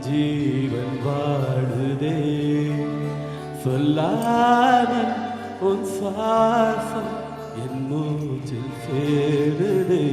ஜீவன் வாழுதே சொல்லாமல் உன் சுவாசம் என் மூச்சில் சேருதே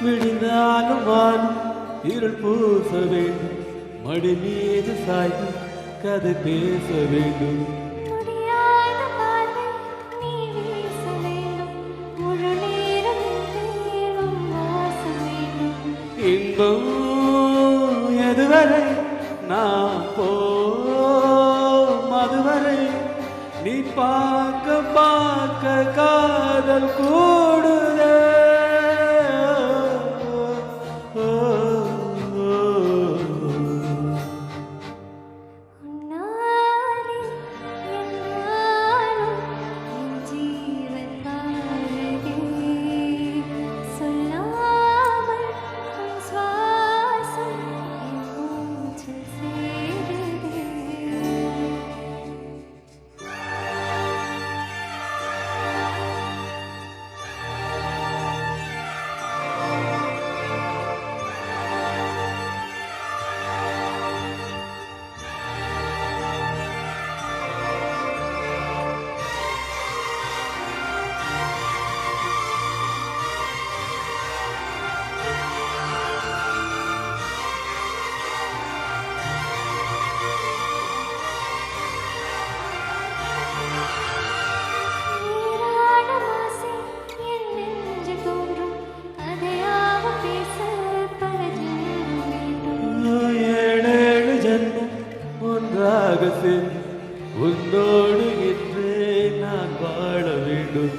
விடிந்தாலும் வானும் இருள் பூச வேண்டும் மடி மீது சாய்ந்து கதை பேச வேண்டும் இன்பம் எதுவரை நான் மதுவரை நீ பார்க்க பார்க்க காதல் கூடுதே உன்னோடு என்றே நான் வாழ வேண்டும்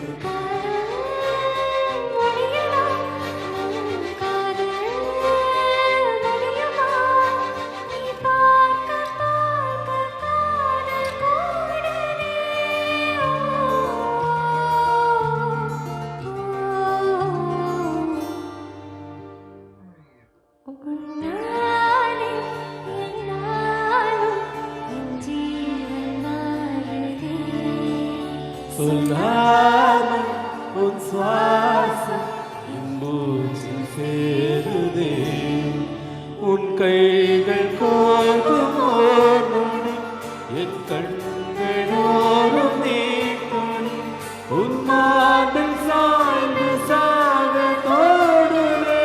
சொல்லாமல் உன் சுவாசம் என் மூச்சில் சேருதே உன் கைகள் கோர்க்கும் ஓர் நொடி என் கண்களோரும் நீக்கொடி உன் மார்பில் சாய்ந்து சாக தோடுதே